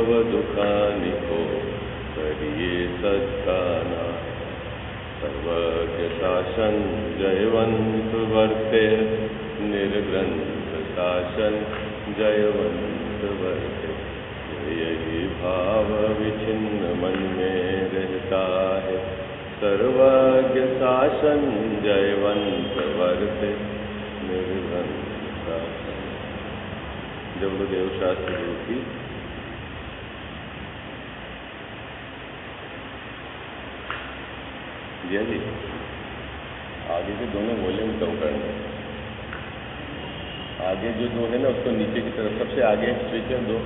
भव दुखानिको करिए सत्का नाम। सर्वज्ञ शासन जयवंत वर्ते निर्ग्रंथ शासन जयवंत वर्ते। यही भाव विचिन्न मन में रहता है सर्वज्ञ शासन जयवंत वर्ते निर्ग्रंथ शासन। जब गुरुदेव शास्त्री गुरु की जी आगे के दोनों वॉल्यूम कम करना। आगे जो दो है ना उसको नीचे की तरफ सबसे आगे स्पीकर दो,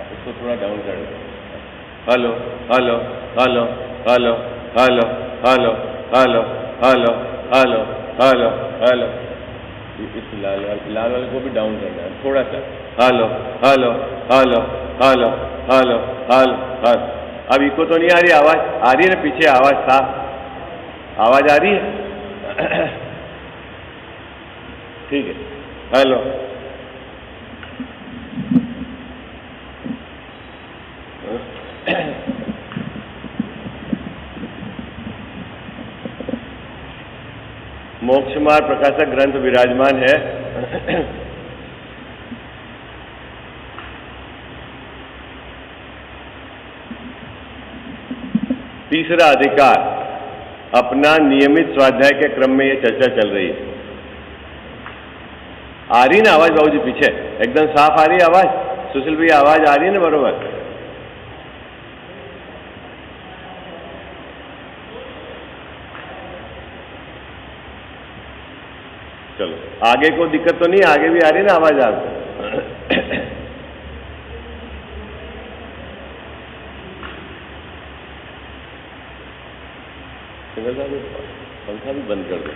उसको थोड़ा डाउन कर दो। Hello hello hello hello hello hello hello hello hello hello hello. इस लाल वाले को भी डाउन करना है थोड़ा सा। Hello hello hello hello hello hello hello. अब इको तो नहीं आ रही आवाज? आ रही है ना पीछे आवाज? साफ आवाज आ रही है? ठीक है। हेलो मोक्ष मार्ग प्रकाशक ग्रंथ विराजमान है। तीसरा अधिकार, अपना नियमित स्वाध्याय के क्रम में यह चर्चा चल रही है। आ रही ना आवाज बाबूजी? पीछे एकदम साफ आ रही है आवाज? सुशील भैया आवाज आ रही है ना बरोबर? चलो आगे को दिक्कत तो नहीं? आगे भी आ रही है ना आवाज आपको? पंखा भी बंद कर दो।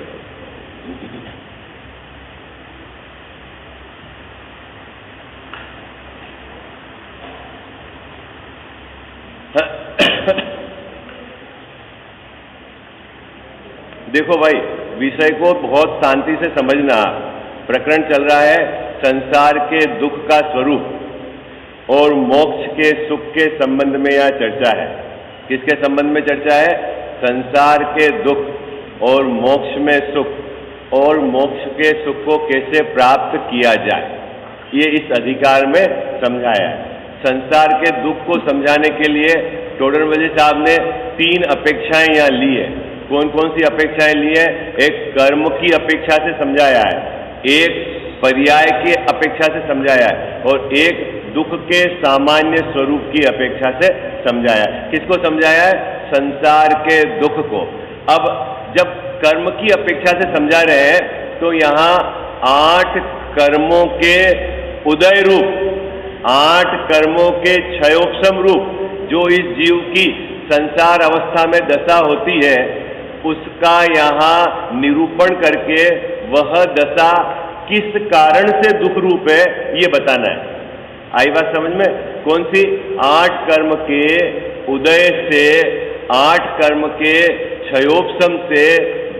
देखो भाई, विषय को बहुत शांति से समझना। प्रकरण चल रहा है संसार के दुख का स्वरूप और मोक्ष के सुख के संबंध में यह चर्चा है। किसके संबंध में चर्चा है? संसार के दुख और मोक्ष में सुख और मोक्ष के सुख को कैसे प्राप्त किया जाए, ये इस अधिकार में समझाया है। संसार के दुख को समझाने के लिए टोडरमल साहब ने 3 अपेक्षाएं यहाँ ली है। कौन कौन सी अपेक्षाएं ली है? एक कर्म की अपेक्षा से समझाया है, एक पर्याय की अपेक्षा से समझाया है और एक दुख के सामान्य स्वरूप की अपेक्षा से समझाया है। किसको समझाया है? संसार के दुख को। अब जब कर्म की अपेक्षा से समझा रहे हैं तो यहाँ 8 कर्मों के उदय रूप, 8 कर्मों के क्षयोपशम रूप, जो इस जीव की संसार अवस्था में दशा होती है उसका यहाँ निरूपण करके वह दशा किस कारण से दुख रूप है ये बताना है। आई बात समझ में? कौन सी? 8 कर्म के उदय से, 8 कर्म के क्षयोपशम से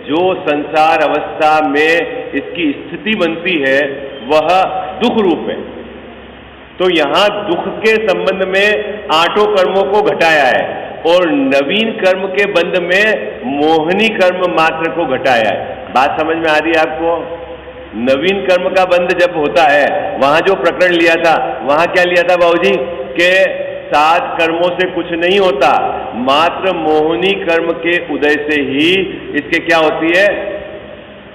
जो संसार अवस्था में इसकी स्थिति बनती है वह दुख रूप है। तो यहाँ दुख के संबंध में 8 कर्मों को घटाया है और नवीन कर्म के बंध में मोहनी कर्म मात्र को घटाया है। बात समझ में आ रही है आपको? नवीन कर्म का बंध जब होता है, वहां जो प्रकरण लिया था वहां क्या लिया था बाबूजी? के 7 कर्मों से कुछ नहीं होता, मात्र मोहनी कर्म के उदय से ही इसके क्या होती है?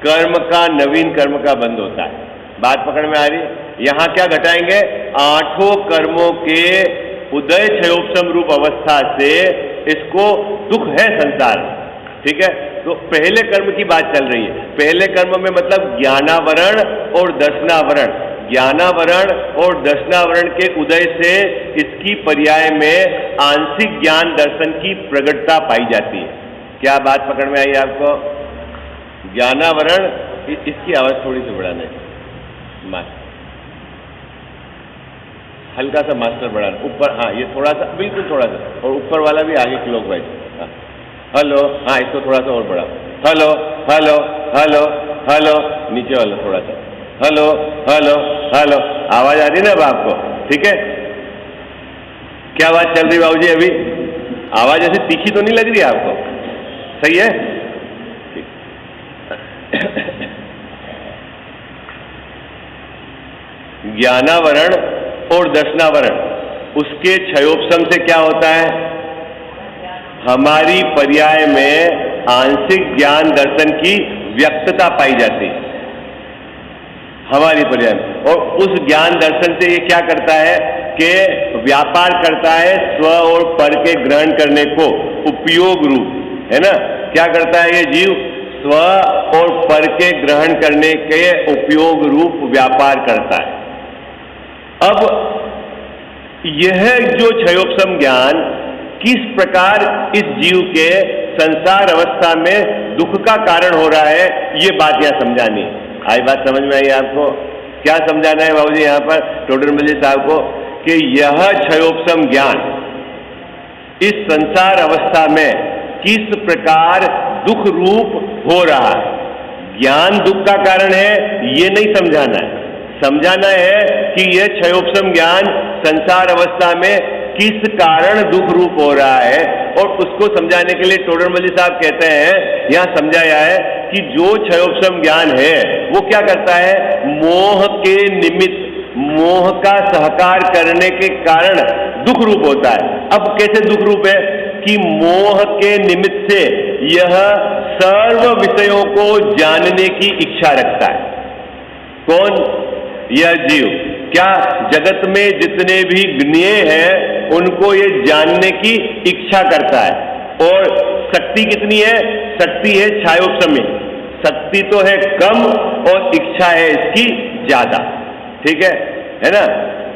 कर्म का, नवीन कर्म का बंध होता है। बात पकड़ में आ रही? यहां क्या घटाएंगे? 8 कर्मों के उदय क्षयोपशम रूप अवस्था से इसको दुख है संसार में। ठीक है, तो पहले कर्म की बात चल रही है। पहले कर्म में मतलब ज्ञानावरण और दर्शनावरण। ज्ञानावरण और दर्शनावरण के उदय से इसकी पर्याय में आंशिक ज्ञान दर्शन की प्रगटता पाई जाती है। क्या बात पकड़ में आई आपको? ज्ञानावरण, इसकी आवाज थोड़ी सी बढ़ाना है, हल्का सा मास्टर बढ़ाना ऊपर। हाँ, ये थोड़ा सा, बिल्कुल थोड़ा सा, और ऊपर वाला भी आगे क्लॉकवाइज। हाँ, हेलो, हाँ इसको थोड़ा सा और बढ़ा। हेलो हेलो हेलो हेलो, नीचे वाला थोड़ा सा। हेलो हेलो हेलो, आवाज आ रही ना अब आपको? ठीक है, क्या बात चल रही बाबूजी? अभी आवाज ऐसी तीखी तो नहीं लग रही आपको? सही है? ज्ञानावरण और दर्शनावरण, उसके क्षयोपशम से क्या होता है? हमारी पर्याय में आंशिक ज्ञान दर्शन की व्यक्तता पाई जाती है हमारी पर्याय में। और उस ज्ञान दर्शन से ये क्या करता है कि व्यापार करता है स्व और पर के ग्रहण करने को उपयोग रूप, है ना? क्या करता है ये जीव? स्व और पर के ग्रहण करने के उपयोग रूप व्यापार करता है। अब यह जो क्षयोपशम ज्ञान किस प्रकार इस जीव के संसार अवस्था में दुख का कारण हो रहा है, ये बात यहां समझानी। आई बात समझ में आई आपको? क्या समझाना है बाबूजी यहां पर टोडरमल जी साहब को? कि यह क्षयोपशम ज्ञान इस संसार अवस्था में किस प्रकार दुख रूप हो रहा है। ज्ञान दुख का कारण है ये नहीं समझाना है, समझाना है कि यह क्षयोपशम ज्ञान संसार अवस्था में किस कारण दुख रूप हो रहा है। और उसको समझाने के लिए टोडरमल जी साहब कहते हैं, यहां समझाया है कि जो क्षयोपशम ज्ञान है वो क्या करता है? मोह के निमित्त, मोह का सहकार करने के कारण दुख रूप होता है। अब कैसे दुख रूप है? कि मोह के निमित्त से यह सर्व विषयों को जानने की इच्छा रखता है। कौन? यह जीव। क्या? जगत में जितने भी ज्ञेय हैं उनको ये जानने की इच्छा करता है। और शक्ति कितनी है? शक्ति है क्षयोपशमी। शक्ति तो है कम और इच्छा है इसकी ज्यादा। ठीक है ना?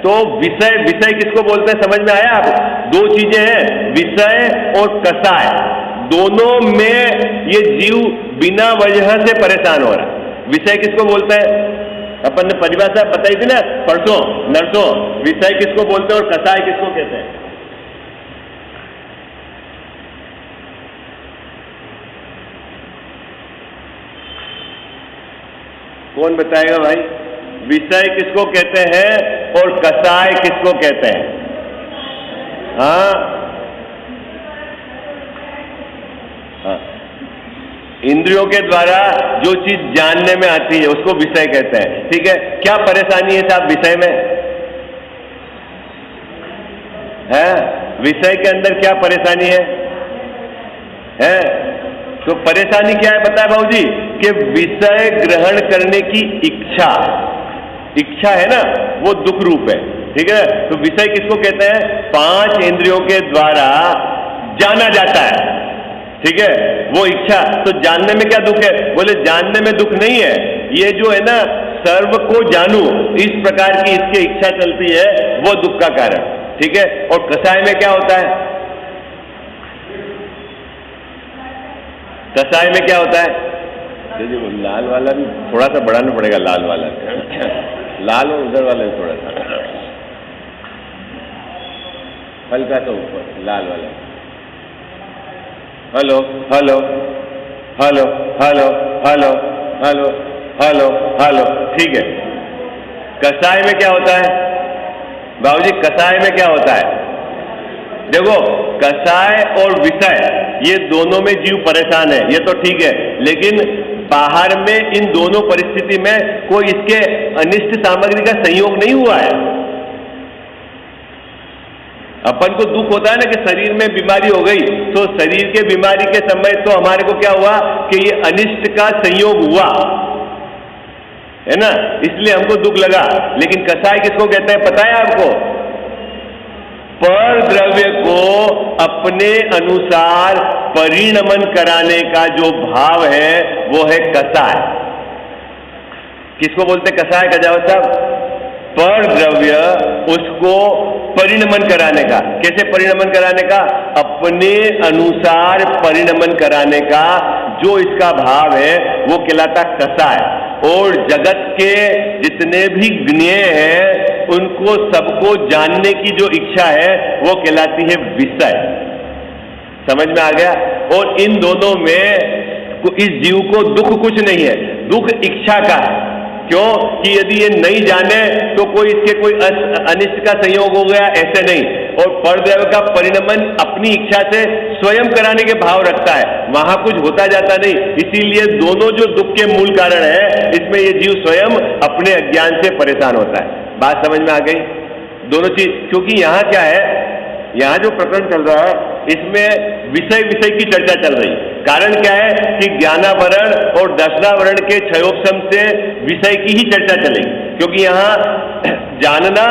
तो विषय, विषय किसको बोलते हैं समझ में आया आपको? दो चीजें हैं, विषय और कसाय। दोनों में ये जीव बिना वजह से परेशान हो रहा है। विषय किसको बोलते हैं? अपन ने परिभाषा बताई थी ना परसों, नरसों। विषय किसको बोलते हैं और कसाय किसको कहते हैं? कौन बताएगा भाई? विषय किसको कहते हैं और कसाय किसको कहते हैं? हाँ, हाँ। इंद्रियों के द्वारा जो चीज जानने में आती है उसको विषय कहते हैं। ठीक है? क्या परेशानी है साहब विषय में? है? विषय के अंदर क्या परेशानी है? तो परेशानी क्या है बताए बाबूजी? कि विषय ग्रहण करने की इच्छा, इच्छा है ना, वो दुख रूप है। ठीक है? तो विषय किसको कहते हैं? पांच इंद्रियों के द्वारा जाना जाता है। ठीक है? वो इच्छा। तो जानने में क्या दुख है? बोले जानने में दुख नहीं है, ये जो है ना सर्व को जानूं इस प्रकार की इसकी इच्छा चलती है, वो दुख का कारण। ठीक है? और कसाय में क्या होता है? कसाय में क्या होता है? लाल वाला भी थोड़ा सा बढ़ाना पड़ेगा, लाल वाला लाल और उधर वाला भी थोड़ा सा हल्का सा ऊपर, लाल वाला। Hello hello hello hello hello hello hello hello. ठीक है? कसाय में क्या होता है बाबूजी? कसाय में क्या होता है? देखो, कसाय और विषय ये दोनों में जीव परेशान है, ये तो ठीक है। लेकिन बाहर में इन दोनों परिस्थिति में कोई इसके अनिष्ट सामग्री का संयोग नहीं हुआ है। अपन को दुख होता है ना कि शरीर में बीमारी हो गई, तो शरीर के बीमारी के समय तो हमारे को क्या हुआ कि ये अनिष्ट का संयोग हुआ, है ना? इसलिए हमको दुख लगा। लेकिन कसाय किसको कहते हैं पता है आपको? पर द्रव्य को अपने अनुसार परिणमन कराने का जो भाव है वो है कसाय। किसको बोलते कसाय? कजावत साहब, पर द्रव्य उसको परिणमन कराने का। कैसे परिणमन कराने का? अपने अनुसार परिणमन कराने का जो इसका भाव है वो कहलाता कसाय। और जगत के जितने भी ज्ञेय हैं उनको सबको जानने की जो इच्छा है वो कहलाती है विषय। समझ में आ गया? और इन दोनों में इस जीव को दुख कुछ नहीं है, दुख इच्छा का है। क्यों? कि यदि ये नहीं जाने तो कोई इसके कोई अनिष्ट का संयोग हो गया, ऐसे नहीं। और परदैव का परिणमन अपनी इच्छा से स्वयं कराने के भाव रखता है, वहां कुछ होता जाता नहीं। इसीलिए दोनों जो दुख के मूल कारण है, इसमें ये जीव स्वयं अपने अज्ञान से परेशान होता है। बात समझ में आ गई? दोनों चीज, क्योंकि यहां क्या है, यहां जो प्रकरण चल रहा है इसमें विषय की चर्चा चल रही। कारण क्या है कि ज्ञानावरण और दर्शनावरण के क्षयोपशम से विषय की ही चर्चा चलेगी, क्योंकि यहां जानना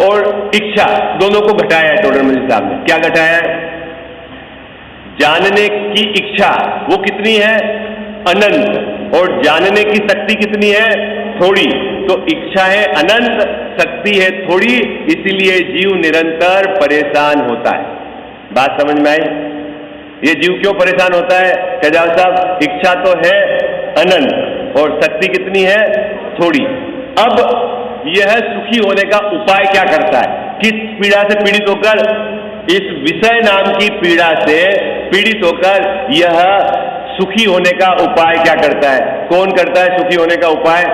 और इच्छा दोनों को घटाया है टोडरमल जी साहब ने। क्या घटाया है? जानने की इच्छा वो कितनी है? अनंत। और जानने की शक्ति कितनी है? थोड़ी। तो इच्छा है अनंत, शक्ति है थोड़ी, इसीलिए जीव निरंतर परेशान होता है। बात समझ में आई? ये जीव क्यों परेशान होता है? कजाल साहब, इच्छा तो है अनंत और शक्ति कितनी है? थोड़ी। अब यह सुखी होने का उपाय क्या करता है? किस पीड़ा से पीड़ित होकर? इस विषय नाम की पीड़ा से पीड़ित होकर यह सुखी होने का उपाय क्या करता है? कौन करता है सुखी होने का उपाय?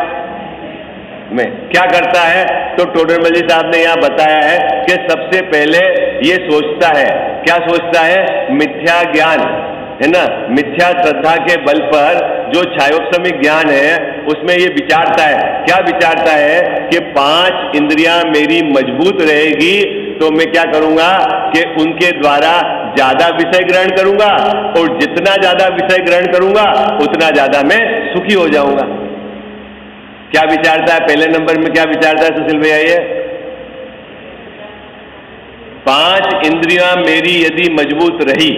में क्या करता है? तो टोडरमल जी साहब ने यहां बताया है कि सबसे पहले ये सोचता है। क्या सोचता है? मिथ्या ज्ञान है ना, मिथ्या श्रद्धा के बल पर जो छायोपशमिक ज्ञान है उसमें ये विचारता है। क्या विचारता है कि 5 इंद्रियां मेरी मजबूत रहेगी तो मैं क्या करूंगा कि उनके द्वारा ज्यादा विषय ग्रहण करूंगा, और जितना ज्यादा विषय ग्रहण करूंगा उतना ज्यादा मैं सुखी हो जाऊंगा। क्या विचारता है? पहले नंबर में क्या विचारता है सुशील भैया? ये 5 इंद्रियां मेरी यदि मजबूत रही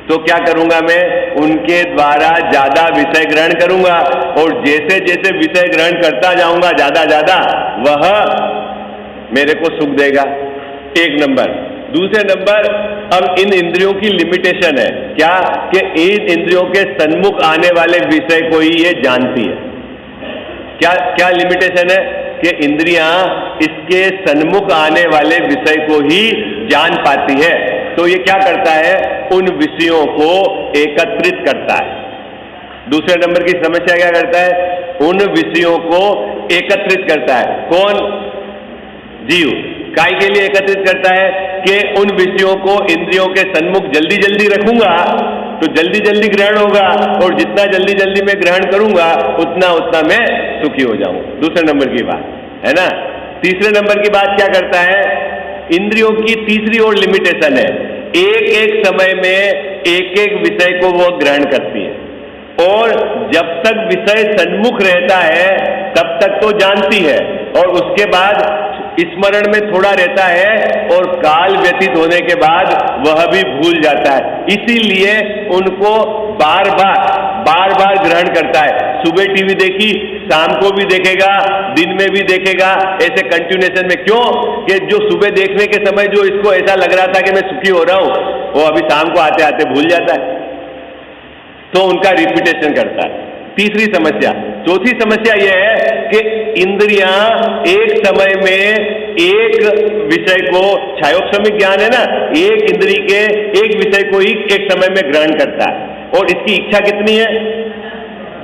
तो क्या करूंगा मैं? उनके द्वारा ज्यादा विषय ग्रहण करूंगा, और जैसे जैसे विषय ग्रहण करता जाऊंगा ज्यादा ज्यादा वह मेरे को सुख देगा। एक नंबर। दूसरे नंबर, अब इन इंद्रियों की लिमिटेशन है। क्या? कि इन इंद्रियों के सन्मुख आने वाले विषय को ही ये जानती है। क्या क्या लिमिटेशन है? कि इंद्रियां इसके सन्मुख आने वाले विषय को ही जान पाती है। तो ये क्या करता है? उन विषयों को एकत्रित करता है। दूसरे नंबर की समस्या क्या करता है? उन विषयों को एकत्रित करता है। कौन? जीव। काय के लिए एकत्रित करता है? कि उन विषयों को इंद्रियों के सन्मुख जल्दी जल्दी रखूंगा तो जल्दी जल्दी ग्रहण होगा, और जितना जल्दी जल्दी मैं ग्रहण करूंगा उतना उतना मैं सुखी हो जाऊंगा। दूसरे नंबर की बात है ना। तीसरे नंबर की बात क्या करता है? इंद्रियों की तीसरी और लिमिटेशन है, एक एक समय में एक एक विषय को वो ग्रहण करती है, और जब तक विषय सन्मुख रहता है तब तक तो जानती है, और उसके बाद स्मरण में थोड़ा रहता है, और काल व्यतीत होने के बाद वह भी भूल जाता है। इसीलिए उनको बार बार ग्रहण करता है। सुबह टीवी देखी, शाम को भी देखेगा, दिन में भी देखेगा, ऐसे कंटिन्यूएशन में। क्यों? कि जो सुबह देखने के समय जो इसको ऐसा लग रहा था कि मैं सुखी हो रहा हूं, वो अभी शाम को आते आते भूल जाता है, तो उनका रिपीटेशन करता है। तीसरी समस्या। चौथी समस्या यह है कि इंद्रियां एक समय में एक विषय को, छायोपशमिक ज्ञान है ना, एक इंद्रिय के एक विषय को ही एक समय में ग्रहण करता है, और इसकी इच्छा कितनी है?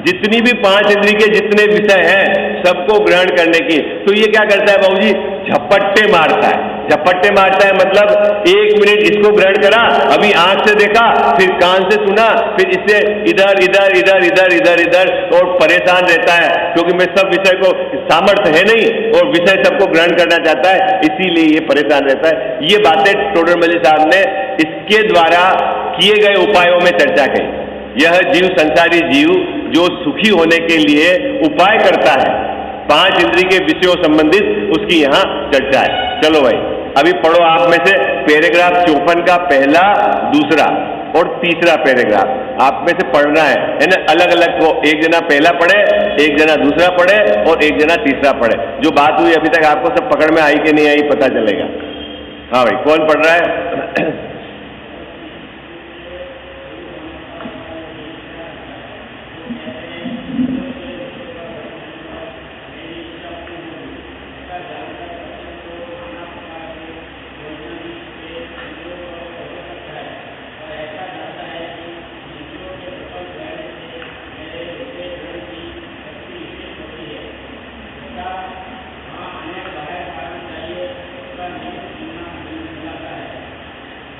जितनी भी 5 इंद्रिय के जितने विषय हैं सबको ग्रहण करने की। तो ये क्या करता है बाबूजी? झपट्टे मारता है। झपट्टे मारता है मतलब 1 मिनट इसको ग्रहण करा, अभी आंख से देखा, फिर कान से सुना, फिर इससे इधर इधर इधर इधर इधर इधर, और परेशान रहता है क्योंकि मैं सब विषय को, सामर्थ्य है नहीं और विषय सबको ग्रहण करना चाहता है, इसीलिए ये परेशान रहता है। ये बातें टोडरमल साहब ने इसके द्वारा किए गए उपायों में चर्चा की। यह जीव, संसारी जीव जो सुखी होने के लिए उपाय करता है, 5 इंद्रिय के विषयों संबंधित, उसकी यहां चर्चा है। चलो भाई, अभी पढ़ो आप में से पैराग्राफ 54 का पहला, दूसरा और तीसरा पैराग्राफ आप में से पढ़ना है ना, अलग अलग को। एक जना पहला पढ़े, एक जना दूसरा पढ़े और एक जना तीसरा पढ़े। जो बात हुई अभी तक आपको सब पकड़ में आई कि नहीं आई पता चलेगा। हाँ भाई, कौन पढ़ रहा है?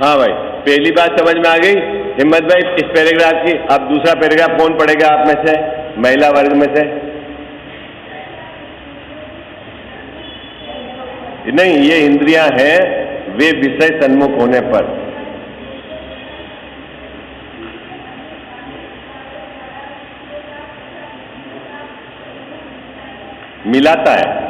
हाँ भाई, पहली बात समझ में आ गई हिम्मत भाई इस पैराग्राफ की। अब दूसरा पैराग्राफ कौन पढ़ेगा आप में से, महिला वर्ग में से? नहीं, ये इंद्रियां हैं वे विषय सन्मुख होने पर। मिलाता है।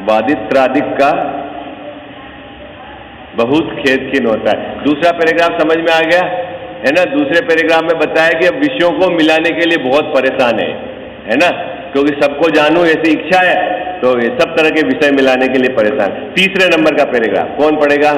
वादित्रादिक का बहुत खेद खीन होता है। दूसरा पैराग्राफ समझ में आ गया है ना? दूसरे पैराग्राफ में बताया कि अब विषयों को मिलाने के लिए बहुत परेशान है ना? क्योंकि सबको जानूं ऐसी इच्छा है, तो ये सब तरह के विषय मिलाने के लिए परेशान। तीसरे नंबर का पैराग्राफ कौन पढ़ेगा?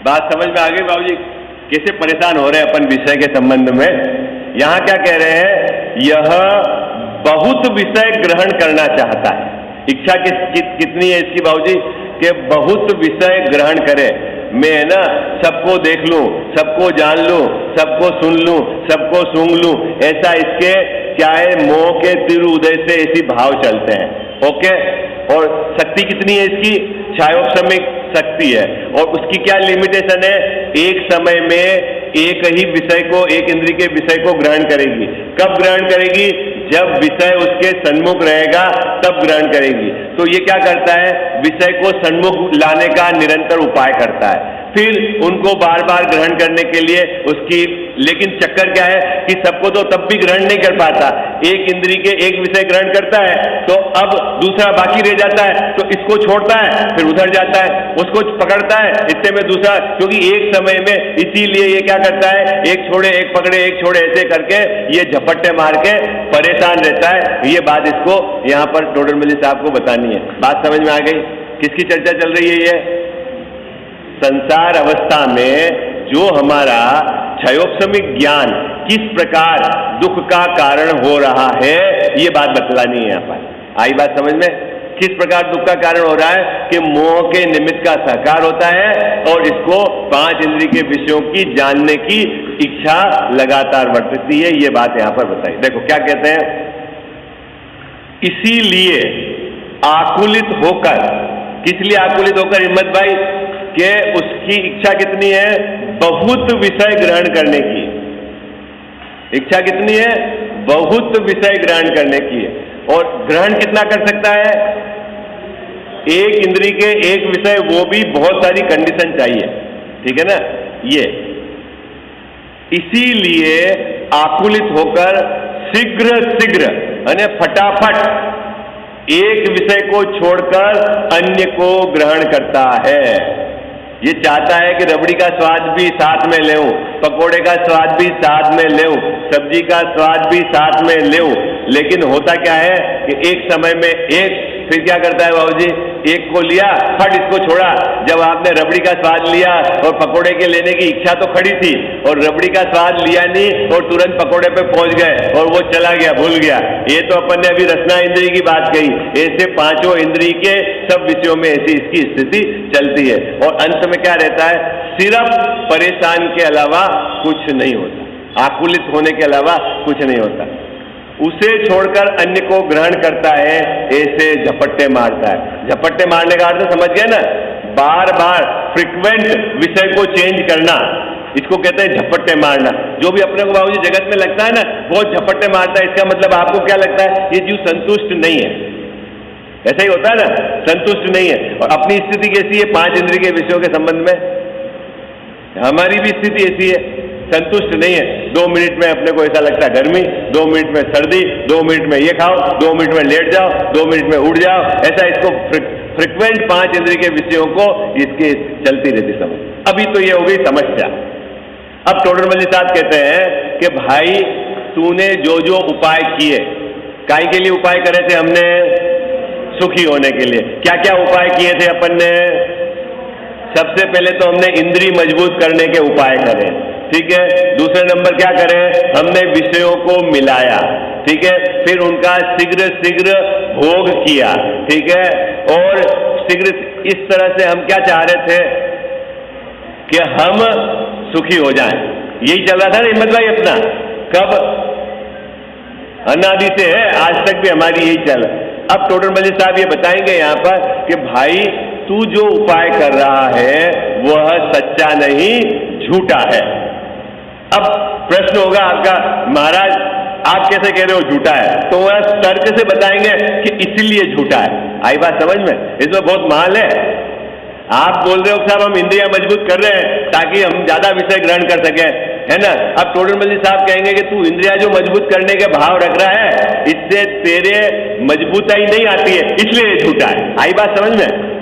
बात समझ में आ गई बाबूजी? कैसे परेशान हो रहे हैं अपन विषय के संबंध में। यहां क्या कह रहे हैं? यह बहुत विषय ग्रहण करना चाहता है। इच्छा कितनी है इसकी बाबूजी? कि बहुत विषय ग्रहण करे। मैं ना सबको देख लूं, सबको जान लूं, सबको सुन लूं, सबको सूंघ लूं, ऐसा इसके क्या है, मोह के तीर उदय से ऐसी भाव चलते हैं। ओके, और शक्ति कितनी है इसकी? छायोक्षमिक शक्ति है। और उसकी क्या लिमिटेशन है? एक समय में एक ही विषय को, एक इंद्रिय के विषय को ग्रहण करेगी। कब ग्रहण करेगी? जब विषय उसके सन्मुख रहेगा तब ग्रहण करेगी। तो ये क्या करता है? विषय को सन्मुख लाने का निरंतर उपाय करता है। फिर उनको बार बार ग्रहण करने के लिए उसकी, लेकिन चक्कर क्या है कि सबको तो तब भी ग्रहण नहीं कर पाता। एक इंद्रिय के एक विषय ग्रहण करता है तो अब दूसरा बाकी रह जाता है, तो इसको छोड़ता है, फिर उधर जाता है, उसको पकड़ता है, इससे में दूसरा, क्योंकि एक समय में, इसीलिए ये क्या करता है, एक छोड़े एक पकड़े, एक छोड़े, ऐसे करके ये झपट्टे मार के परेशान रहता है। ये बात इसको यहाँ पर टोडर मल्ली साहब को बतानी है। बात समझ में आ गई? किसकी चर्चा चल रही है? ये संसार अवस्था में जो हमारा क्षयोपशमिक ज्ञान किस प्रकार दुख का कारण हो रहा है, ये बात बतलानी है यहाँ पर। आई बात समझ में? किस प्रकार दुख का कारण हो रहा है कि मोह के निमित्त का सहकार होता है और इसको पांच इंद्रिय के विषयों की जानने की इच्छा लगातार बढ़ती है। ये बात यहाँ पर बताई। देखो क्या कहते हैं, इसीलिए आकुलित होकर, किस लिए आकुलित होकर हिम्मत भाई? कि उसकी इच्छा कितनी है? बहुत विषय ग्रहण करने की इच्छा कितनी है? बहुत विषय ग्रहण करने की। और ग्रहण कितना कर सकता है? एक इंद्रिय के एक विषय, वो भी बहुत सारी कंडीशन चाहिए, ठीक है ना? ये इसीलिए आकुलित होकर शीघ्र शीघ्र यानी फटाफट एक विषय को छोड़कर अन्य को ग्रहण करता है। ये चाहता है कि रबड़ी का स्वाद भी साथ में लेऊं, पकोड़े का स्वाद भी साथ में लेऊं, सब्जी का स्वाद भी साथ में लेऊं। लेकिन होता क्या है कि एक समय में एक, फिर क्या करता है बाबूजी? एक को लिया, फट इसको छोड़ा। जब आपने रबड़ी का स्वाद लिया और पकोड़े के लेने की इच्छा तो खड़ी थी, और रबड़ी का स्वाद लिया नहीं और तुरंत पकोड़े पे पहुंच गए और वो चला गया, भूल गया। ये तो अपन ने अभी रसना इंद्रिय की बात कही। ऐसे पांचों इंद्रिय के सब विषयों में ऐसी इसकी स्थिति चलती है। और अंत में क्या रहता है? सिर्फ परेशान के अलावा कुछ नहीं होता, आकुलित होने के अलावा कुछ नहीं होता। उसे छोड़कर अन्य को ग्रहण करता है, ऐसे झपट्टे मारता है। झपट्टे मारने का अर्थ समझ गए ना? बार बार फ्रिक्वेंट विषय को चेंज करना, इसको कहते हैं झपट्टे मारना। जो भी अपने को बाबूजी जगत में लगता है ना, बहुत झपट्टे मारता है, इसका मतलब आपको क्या लगता है? ये जीव संतुष्ट नहीं है। ऐसा ही होता है ना, संतुष्ट नहीं है। और अपनी स्थिति कैसी है पांच इंद्रिय के विषयों के संबंध में? हमारी भी स्थिति ऐसी है, संतुष्ट नहीं है। 2 मिनट में अपने को ऐसा लगता है गर्मी, 2 मिनट में सर्दी, 2 मिनट में ये खाओ, 2 मिनट में लेट जाओ, 2 मिनट में उठ जाओ। ऐसा इसको फ्रिक्वेंट 5 इंद्रिय के विषयों को इसके चलती रहती समझ। अभी तो ये हो गई समस्या। अब टोडरमल जी साहब कहते हैं कि भाई तूने जो जो उपाय किए, काहे के लिए उपाय करे थे हमने? सुखी होने के लिए। क्या क्या उपाय किए थे अपन ने? सबसे पहले तो हमने इंद्रिय मजबूत करने के उपाय करे, ठीक है। दूसरे नंबर क्या करे? हमने विषयों को मिलाया, ठीक है। फिर उनका शीघ्र शीघ्र भोग किया, ठीक है। और शीघ्र इस तरह से हम क्या चाह रहे थे कि हम सुखी हो जाएं। यही चल रहा था ना हिम्मत भाई अपना, कब? अनादि से है, आज तक भी हमारी यही चल। अब टोडरमल जी साहब ये बताएंगे यहां पर कि भाई तू जो उपाय कर रहा है वह सच्चा नहीं, झूठा है। अब प्रश्न होगा आपका, महाराज आप कैसे कह रहे हो झूठा है? तो वह तर्क से बताएंगे कि इसलिए झूठा है। आई बात समझ में? इसमें बहुत माल है। आप बोल रहे हो साहब हम इंद्रियां मजबूत कर रहे हैं ताकि हम ज्यादा विषय ग्रहण कर सके, है ना। अब टोडरमल जी साहब कहेंगे कि तू इंद्रियां जो मजबूत करने के भाव रख रहा है इससे तेरे मजबूताई नहीं आती है, इसलिए झूठा है। आई बात समझ में?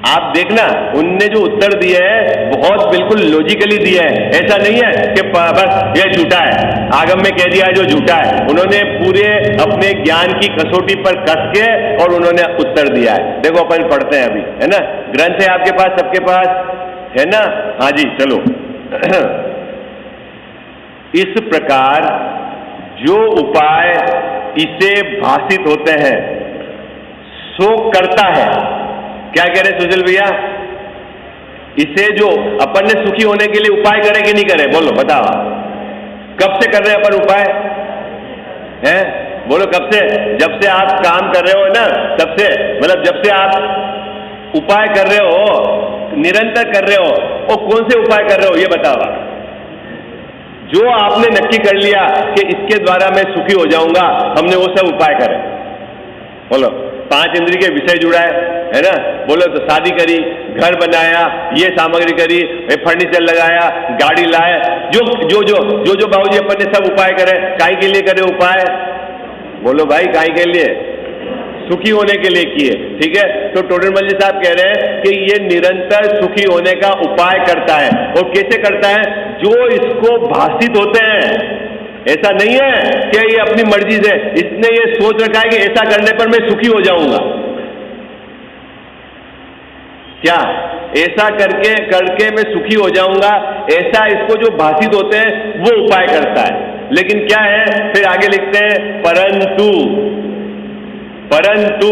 आप देखना उनने जो उत्तर दिए हैं बहुत बिल्कुल लॉजिकली दिए हैं। ऐसा नहीं है कि बस ये झूठा है, आगम में कह दिया जो झूठा है। उन्होंने पूरे अपने ज्ञान की कसौटी पर कस के और उन्होंने उत्तर दिया है। देखो अपन पढ़ते हैं अभी, है ना। ग्रंथ है आपके पास, सबके पास है ना? हाँ जी, चलो। इस प्रकार जो उपाय इसे भाषित होते हैं सो करता है। क्या कह रहे सुशील भैया? इसे जो अपन ने सुखी होने के लिए उपाय करे कि नहीं करे? बोलो बताओ, कब से कर रहे हैं अपन उपाय? हैं? बोलो कब से? जब से आप काम कर रहे हो ना, तब से, मतलब जब से आप उपाय कर रहे हो, निरंतर कर रहे हो। और कौन से उपाय कर रहे हो ये बताओ। जो आपने नक्की कर लिया कि इसके द्वारा मैं सुखी हो जाऊंगा, हमने वो सब उपाय करे। बोलो 5 इंद्रिय के विषय जुड़ा है ना। बोलो तो शादी करी, घर बनाया, ये सामग्री करी, फर्नीचर लगाया, गाड़ी लाए, जो जो जो जो जो बाबूजी अपन ने सब उपाय करे। काहे के लिए करे उपाय? बोलो भाई काहे के लिए? सुखी होने के लिए किए, ठीक है। तो टोडरमल जी साहब कह रहे हैं कि ये निरंतर सुखी होने का उपाय करता है। और कैसे करता है? जो इसको भाषित होते हैं। ऐसा नहीं है कि ये अपनी मर्जी से, इसने ये सोच रखा है कि ऐसा करने पर मैं सुखी हो जाऊंगा। क्या ऐसा करके मैं सुखी हो जाऊंगा? ऐसा इसको जो भाषित होते हैं वो उपाय करता है। लेकिन क्या है? फिर आगे लिखते हैं परंतु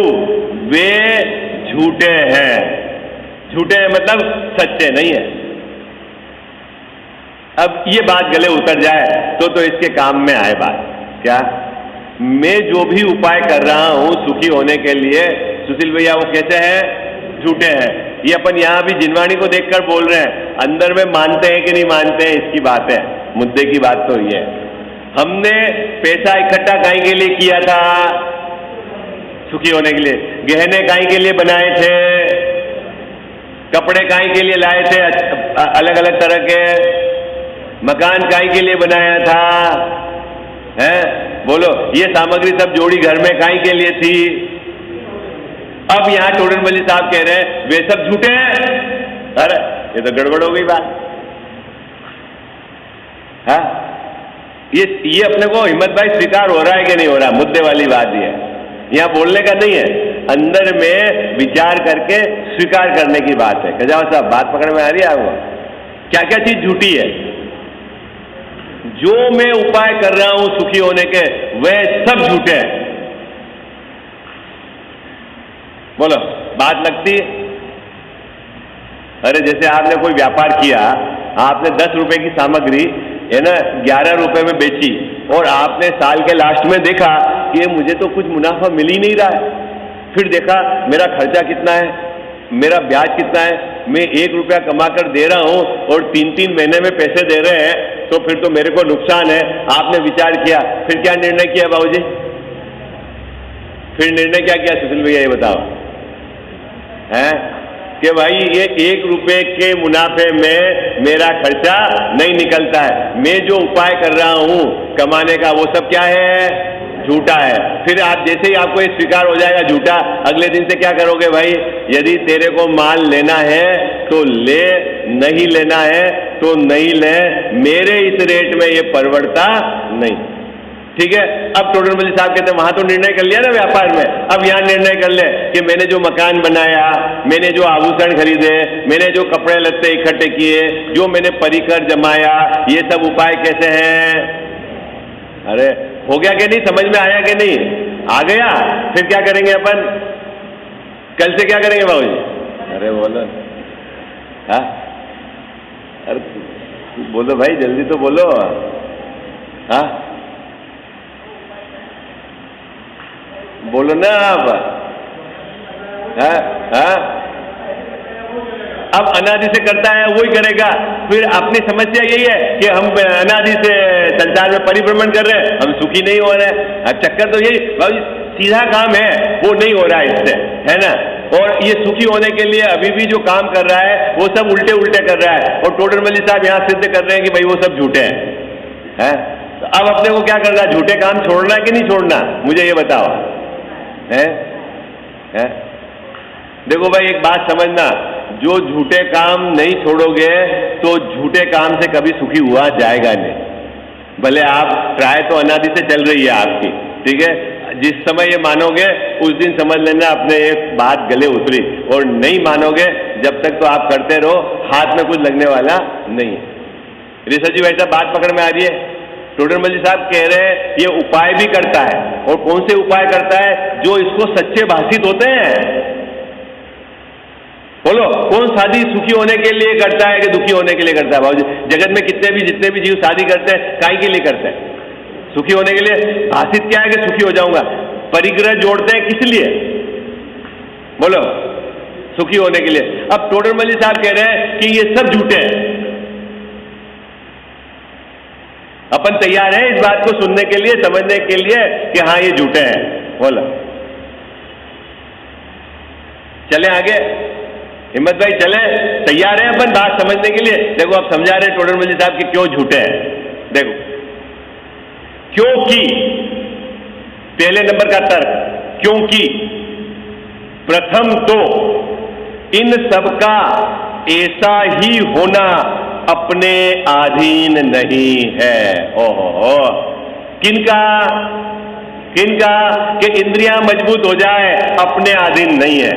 वे झूठे हैं। झूठे हैं मतलब सच्चे नहीं है। अब ये बात गले उतर जाए तो इसके काम में आए बात। क्या? मैं जो भी उपाय कर रहा हूं सुखी होने के लिए, सुशील भैया वो कैसे हैं? झूठे हैं। ये अपन यहां भी जिनवाणी को देखकर बोल रहे हैं, अंदर में मानते हैं कि नहीं मानते हैं इसकी बात है। मुद्दे की बात तो ये है, हमने पैसा इकट्ठा काहे के लिए किया था? सुखी होने के लिए। गहने काहे के लिए बनाए थे? कपड़े काहे के लिए लाए थे अलग अलग तरह के? मकान काहे के लिए बनाया था? हैं? बोलो ये सामग्री सब जोड़ी घर में काहे के लिए थी? अब यहां टोडरमल जी साहब कह रहे हैं वे सब झूठे हैं। अरे ये तो गड़बड़ हो गई बात। हाँ, ये अपने को हिम्मत भाई स्वीकार हो रहा है कि नहीं हो रहा? मुद्दे वाली बात ये है। यहां बोलने का नहीं है, अंदर में विचार करके स्वीकार करने की बात है। खजावा साहब बात पकड़ में आ रही है आपको? क्या क्या चीज झूठी है? जो मैं उपाय कर रहा हूं सुखी होने के, वह सब झूठे हैं। बोलो बात लगती? अरे जैसे आपने कोई व्यापार किया, आपने 10 रुपए की सामग्री है ना 11 रुपए में बेची, और आपने साल के लास्ट में देखा कि मुझे तो कुछ मुनाफा मिल ही नहीं रहा है। फिर देखा मेरा खर्चा कितना है, मेरा ब्याज कितना है, मैं 1 रुपया कमा कर दे रहा हूं और 3-3 महीने में पैसे दे रहे हैं, तो फिर तो मेरे को नुकसान है। आपने विचार किया, फिर क्या निर्णय किया बाबूजी? फिर निर्णय क्या किया सुशील भैया ये बताओ? है कि भाई ये 1 रुपए के मुनाफे में मेरा खर्चा नहीं निकलता है। मैं जो उपाय कर रहा हूं कमाने का वो सब क्या है? झूठा है। फिर आप जैसे ही आपको ये स्वीकार हो जाएगा झूठा, अगले दिन से क्या करोगे भाई, यदि तेरे को माल लेना है तो ले, नहीं लेना है तो नहीं ले, मेरे इस रेट में ये परवड़ता नहीं। ठीक है। अब टोडर मल्ली साहब कहते हैं वहां तो निर्णय कर लिया ना व्यापार में, अब यहां निर्णय कर ले कि मैंने जो मकान बनाया, मैंने जो आभूषण खरीदे, मैंने जो कपड़े लत्ते इकट्ठे किए, जो मैंने परिकर जमाया, ये सब उपाय कैसे हैं? अरे हो गया कि नहीं, समझ में आया कि नहीं? आ गया। फिर क्या करेंगे अपन, कल से क्या करेंगे बाबू जी? अरे बोलो, हाँ अरे बोलो भाई, जल्दी तो बोलो। हाँ बोलो ना आप। हाँ अब अनादि से करता है वही करेगा। फिर अपनी समस्या यही है कि हम अनादि से संसार में परिभ्रमण कर रहे हैं, हम सुखी नहीं हो रहे हैं। अब चक्कर तो यही भाई, सीधा काम है वो नहीं हो रहा है इससे, है ना। और ये सुखी होने के लिए अभी भी जो काम कर रहा है वो सब उल्टे उल्टे कर रहा है। और टोडर मल्ली साहब यहाँ सिद्ध कर रहे हैं कि भाई वो सब झूठे हैं। तो अब अपने को क्या करना है, झूठे काम छोड़ना है कि नहीं छोड़ना, मुझे ये बताओ। है? देखो भाई एक बात समझना, जो झूठे काम नहीं छोड़ोगे तो झूठे काम से कभी सुखी हुआ जाएगा नहीं। भले आप ट्राई तो अनादि से चल रही है आपकी, ठीक है, जिस समय ये मानोगे उस दिन समझ लेना अपने एक बात गले उतरी, और नहीं मानोगे जब तक तो आप करते रहो, हाथ में कुछ लगने वाला नहीं। ऋषभ जी वैसा बात पकड़ में आ रही है? टोडर मल्ली साहब कह रहे हैं ये उपाय भी करता है, और कौन से उपाय करता है? जो इसको सच्चे भाषित होते हैं। बोलो कौन शादी सुखी होने के लिए करता है कि दुखी होने के लिए करता है? बाबूजी जगत में जितने भी जीव शादी करते हैं काय के लिए करते हैं? सुखी होने के लिए। भाषित क्या है कि सुखी हो जाऊंगा, परिग्रह जोड़ते हैं किस लिए? बोलो सुखी होने के लिए। अब टोडर मल्ली साहब कह रहे हैं कि ये सब झूठे हैं। अपन तैयार है इस बात को सुनने के लिए, समझने के लिए कि हाँ ये झूठे हैं। बोलो चले आगे, हिम्मत भाई चले, तैयार है अपन बात समझने के लिए। देखो आप समझा रहे टोडर मल्ली साहब कि क्यों झूठे हैं। देखो क्योंकि पहले नंबर का तर्क, क्योंकि प्रथम तो इन सबका ऐसा ही होना अपने अधीन नहीं है। ओहो, किनका किनका? कि इंद्रियां मजबूत हो जाए अपने अधीन नहीं है,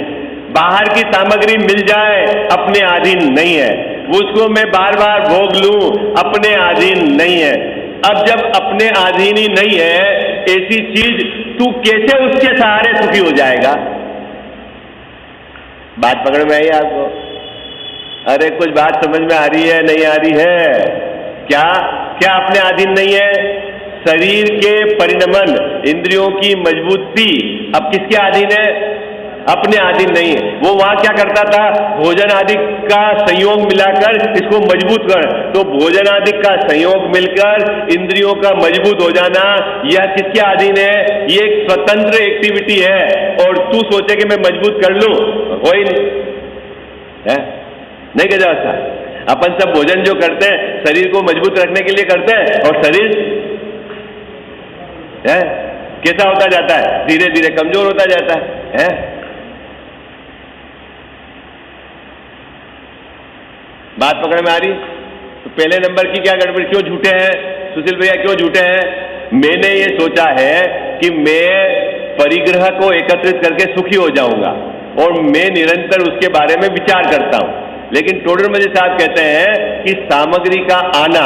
बाहर की सामग्री मिल जाए अपने अधीन नहीं है, उसको मैं बार बार भोग लूं अपने अधीन नहीं है। अब जब अपने अधीन ही नहीं है ऐसी चीज, तू कैसे उसके सहारे सुखी हो जाएगा? बात पकड़ में आई आपको? अरे कुछ बात समझ में आ रही है नहीं आ रही है? क्या क्या अपने अधीन नहीं है? शरीर के परिणमन, इंद्रियों की मजबूती अब किसके अधीन है? अपने अधीन नहीं है। वो वहां क्या करता था, भोजन आदि का संयोग मिलाकर इसको मजबूत कर, तो भोजन आदि का संयोग मिलकर इंद्रियों का मजबूत हो जाना, यह किसके अधीन है? ये एक स्वतंत्र एक्टिविटी है। और तू सोचे कि मैं मजबूत कर लूं, हो ही नहीं है? नहीं कह जाता। अपन सब भोजन जो करते हैं शरीर को मजबूत रखने के लिए करते हैं, और शरीर है कैसा होता जाता है? धीरे धीरे कमजोर होता जाता है। बात पकड़ में आ रही? तो पहले नंबर की क्या गड़बड़ी, क्यों झूठे हैं सुशील भैया, क्यों झूठे हैं? मैंने ये सोचा है कि मैं परिग्रह को एकत्रित करके सुखी हो जाऊंगा, और मैं निरंतर उसके बारे में विचार करता हूं। लेकिन टोडर मल्ली साहब कहते हैं कि सामग्री का आना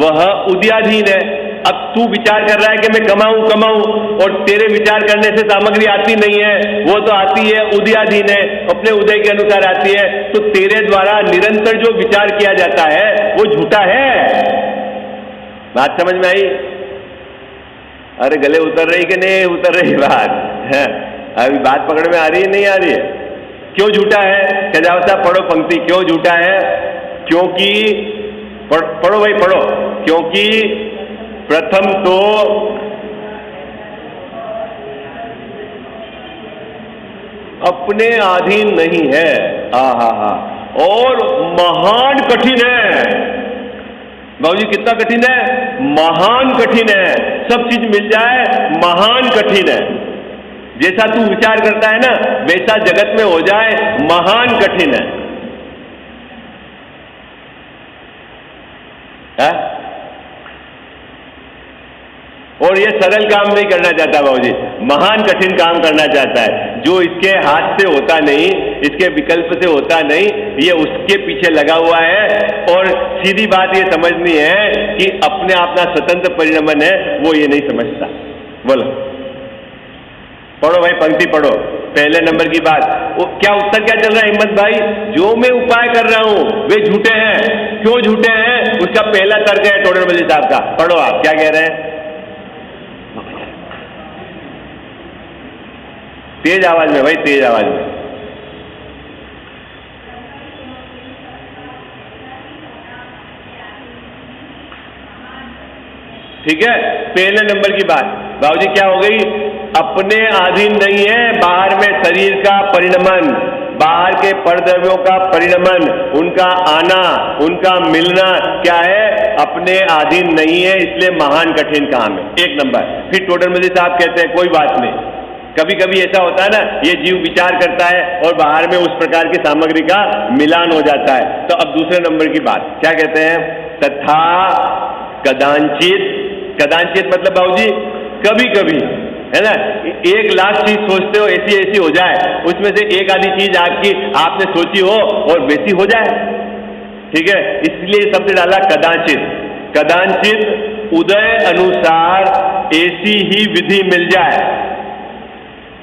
वह उदयाधीन है। अब तू विचार कर रहा है कि मैं कमाऊं, और तेरे विचार करने से सामग्री आती नहीं है, वो तो आती है उदयाधीन है, अपने उदय के अनुसार आती है। तो तेरे द्वारा निरंतर जो विचार किया जाता है वो झूठा है। बात समझ में आई? अरे गले उतर रही कि नहीं उतर रही बात है? अभी बात पकड़ में आ रही है नहीं आ रही है? क्यों झूठा है? सजावता पढ़ो पंक्ति, क्यों झूठा है? क्योंकि पढ़ो भाई पढ़ो। क्योंकि प्रथम तो अपने अधीन नहीं है, और महान कठिन है। बाबूजी कितना कठिन है? महान कठिन है। सब चीज मिल जाए महान कठिन है। जैसा तू विचार करता है ना वैसा जगत में हो जाए महान कठिन है। और ये सरल काम नहीं करना चाहता बाबूजी, महान कठिन काम करना चाहता है। जो इसके हाथ से होता नहीं, इसके विकल्प से होता नहीं, ये उसके पीछे लगा हुआ है। और सीधी बात ये समझनी है कि अपने अपना स्वतंत्र परिणमन है, वो ये नहीं समझता। बोलो, पढ़ो भाई, पंक्ति पढ़ो। पहले नंबर की बात, क्या उत्तर क्या चल रहा है हिम्मत भाई? जो मैं उपाय कर रहा हूं वे झूठे हैं। क्यों झूठे हैं? उसका पहला तर्क है टोडरमल साहब का। पढ़ो, आप क्या कह रहे हैं? तेज आवाज में भाई, तेज आवाज में। ठीक है, पहले नंबर की बात बाबूजी क्या हो गई? अपने अधीन नहीं है बाहर में शरीर का परिणमन, बाहर के परद्रव्यों का परिणमन, उनका आना, उनका मिलना क्या है? अपने अधीन नहीं है, इसलिए महान कठिन काम है। एक नंबर। फिर टोडरमल साहब कहते हैं कोई बात नहीं, कभी कभी ऐसा होता है ना, ये जीव विचार करता है और बाहर में उस प्रकार की सामग्री का मिलान हो जाता है। तो अब दूसरे नंबर की बात क्या कहते हैं? तथा कदाचित। कदाचित मतलब बाबूजी कभी कभी, है ना। 1,00,000 चीज सोचते हो ऐसी ऐसी हो जाए, उसमें से एक आधी चीज आपने सोची हो और वैसी हो जाए। ठीक है, इसलिए शब्द डाला कदाचित। कदाचित उदय अनुसार ऐसी ही विधि मिल जाए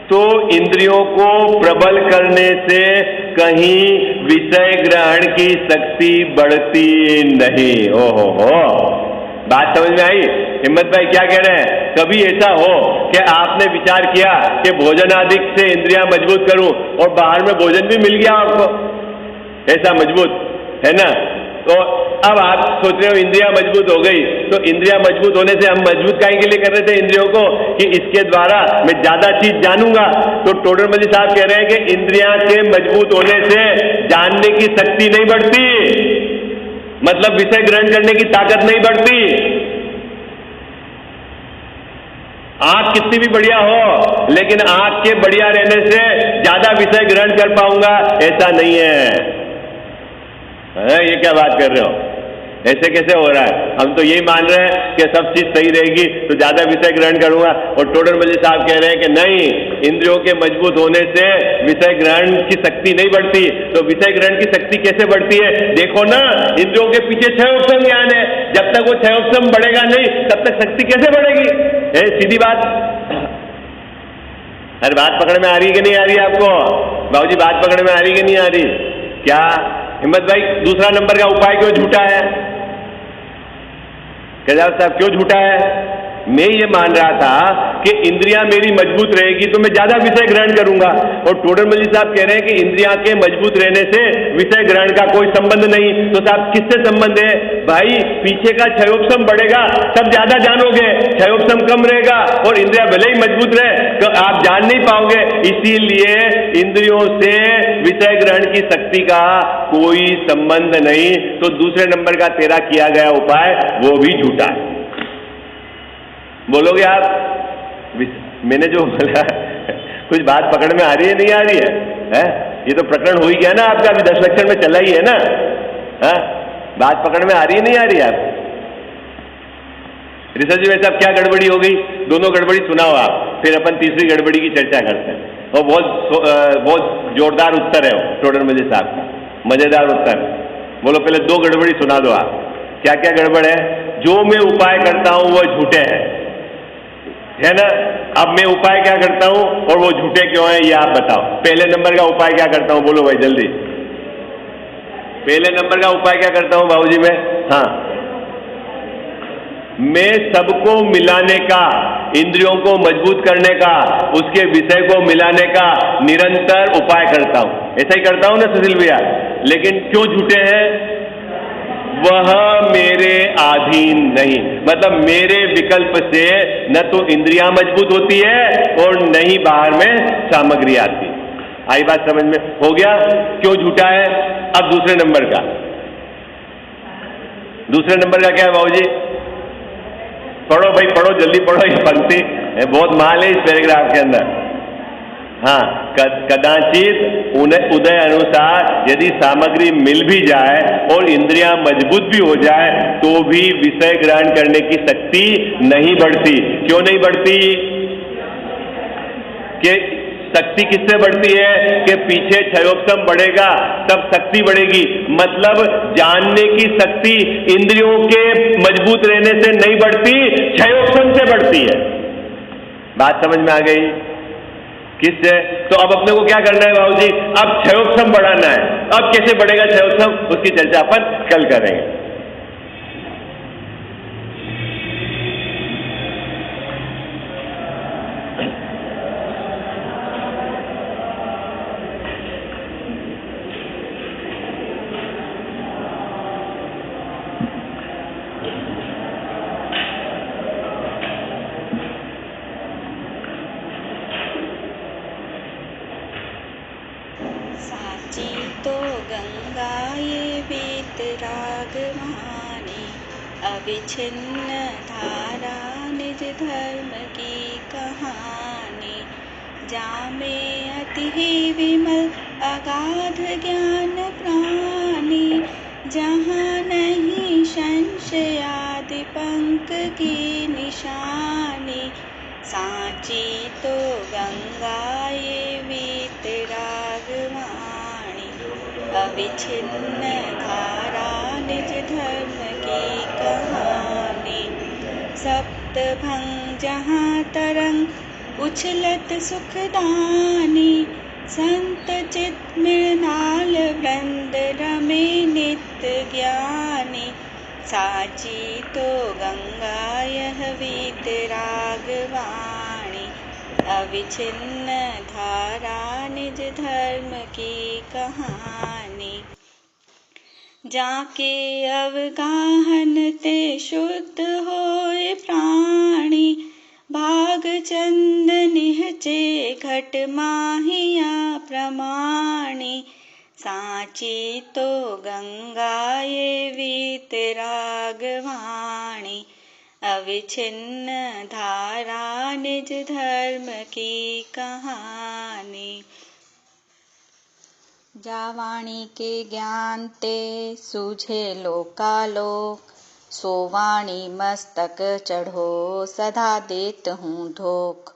तो इंद्रियों को प्रबल करने से कहीं विषय ग्रहण की शक्ति बढ़ती नहीं। ओहो हो, बात समझ में आई? हिम्मत भाई क्या कह रहे हैं? कभी ऐसा हो कि आपने विचार किया कि भोजन आदि से इंद्रियां मजबूत करूं और बाहर में भोजन भी मिल गया आपको ऐसा मजबूत, है ना। तो अब आप सोच रहे हो इंद्रियां मजबूत हो गई, तो इंद्रियां मजबूत होने से हम मजबूत काहे के लिए कर रहे थे इंद्रियों को? कि इसके द्वारा मैं ज्यादा चीज जानूंगा। तो टोडरमल साहब कह रहे हैं कि इंद्रियां के मजबूत होने से जानने की शक्ति नहीं बढ़ती, मतलब विषय ग्रहण करने की ताकत नहीं बढ़ती। आंख कितनी भी बढ़िया हो, लेकिन आंख के बढ़िया रहने से ज्यादा विषय ग्रहण कर पाऊंगा ऐसा नहीं है। ये क्या बात कर रहे हो? ऐसे कैसे हो रहा है? हम तो यही मान रहे हैं कि सब चीज सही रहेगी तो ज्यादा विषय ग्रहण करूंगा। और टोडरमल साहब कह रहे हैं कि नहीं, इंद्रियों के मजबूत होने से विषय ग्रहण की शक्ति नहीं बढ़ती। तो विषय ग्रहण की शक्ति कैसे बढ़ती है? देखो ना, इंद्रियों के पीछे 6 उपसम ज्ञान है। जब तक वो 6 उपसम बढ़ेगा नहीं तब तक शक्ति कैसे बढ़ेगी? सीधी बात। अरे बात पकड़ में आ रही है कि नहीं आ रही है आपको? बाबूजी बात पकड़ में आ रही है कि नहीं आ रही? क्या हिम्मत भाई दूसरा नंबर का उपाय क्यों झूठा है? केजरीवाल साहब क्यों झूठा है? मैं ये मान रहा था कि इंद्रियां मेरी मजबूत रहेगी तो मैं ज्यादा विषय ग्रहण करूंगा। और टोडरमल साहब कह रहे हैं कि इंद्रियां के मजबूत रहने से विषय ग्रहण का कोई संबंध नहीं। तो साहब किससे संबंध है? भाई पीछे का 6 उपसम बढ़ेगा तब ज्यादा जानोगे, 6 उपसम कम रहेगा और इंद्रियां भले ही मजबूत रहे तो आप जान नहीं पाओगे। इसीलिए इंद्रियों से विषय ग्रहण की शक्ति का कोई संबंध नहीं। तो दूसरे नंबर का तेरा किया गया उपाय वो भी झूठा है। बोलोगे आप? मैंने जो बोला कुछ बात पकड़ में आ रही है नहीं आ रही है? ये तो प्रकरण हो ही गया ना आपका, अभी 10 लक्षण में चला ही है ना। बात पकड़ में आ रही है नहीं आ रही है? आप ऋषभ जी वैसे अब क्या गड़बड़ी हो गई? दोनों गड़बड़ी सुनाओ आप, फिर अपन तीसरी गड़बड़ी की चर्चा करते हैं। और बहुत जोरदार उत्तर है टोडरमल साहब का, मजेदार उत्तर। बोलो पहले 2 गड़बड़ी सुना दो आप। क्या क्या गड़बड़ है? जो मैं उपाय करता हूं वो झूठे हैं, है ना। अब मैं उपाय क्या करता हूं और वो झूठे क्यों हैं ये आप बताओ। पहले नंबर का उपाय क्या करता हूं? बोलो भाई जल्दी। पहले नंबर का उपाय क्या करता हूं बाबूजी मैं? हाँ, मैं सबको मिलाने का, इंद्रियों को मजबूत करने का, उसके विषय को मिलाने का निरंतर उपाय करता हूं। ऐसा ही करता हूं ना सुशील भैया। लेकिन क्यों झूठे हैं? वह मेरे अधीन नहीं, मतलब मेरे विकल्प से न तो इंद्रियां मजबूत होती है और न ही बाहर में सामग्री आती। आई बात समझ में? हो गया क्यों झूठा है? अब दूसरे नंबर का क्या है बाबूजी? पढ़ो भाई पढ़ो, जल्दी पढ़ो, ये पंक्ति बहुत माल है इस पैराग्राफ के अंदर। हाँ, कदाचित उदय अनुसार यदि सामग्री मिल भी जाए और इंद्रियां मजबूत भी हो जाए तो भी विषय ग्रहण करने की शक्ति नहीं बढ़ती। क्यों नहीं बढ़ती? कि शक्ति किससे बढ़ती है? कि पीछे क्षयोपशम बढ़ेगा तब शक्ति बढ़ेगी। मतलब जानने की शक्ति इंद्रियों के मजबूत रहने से नहीं बढ़ती, क्षयोपशम से बढ़ती है। बात समझ में आ गई? किससे? तो अब अपने को क्या करना है बाबूजी? अब क्षयोपशम बढ़ाना है। अब कैसे बढ़ेगा क्षयोपशम, उसकी चर्चा अपन कल करेंगे। साची तो गंगा ये वीतरागवाणी, अविच्छिन्न धारा निज धर्म की कहानी। जामे अति ही विमल अगाध ज्ञान प्राणी, जहाँ नहीं संशय आदि पंक की निशानी। साची तो गंगा ये वीतरागवाणी, अविच्छिन्न धारा निज धर्म की कहानी। सप्तभंग जहाँ तरंग उछलत सुखदानी, संत चित मृणाल वृंद रमे नित्य ज्ञानी। साची तो गंगा यह वीतरागवाणी, अविच्छिन्न धारा निज धर्म की कहानी। जाके अवगाहन ते शुद्ध होए प्राणी, भाग चंद निहचे घट माहिया प्रमाणी। साची तो गंगा ये वीतरागवाणी, अविच्छिन्न धारा निज धर्म की कहानी। जावाणी के ज्ञान ते सूझे लोकालोक, सोवाणी मस्तक चढ़ो सदा देत हूँ धोख।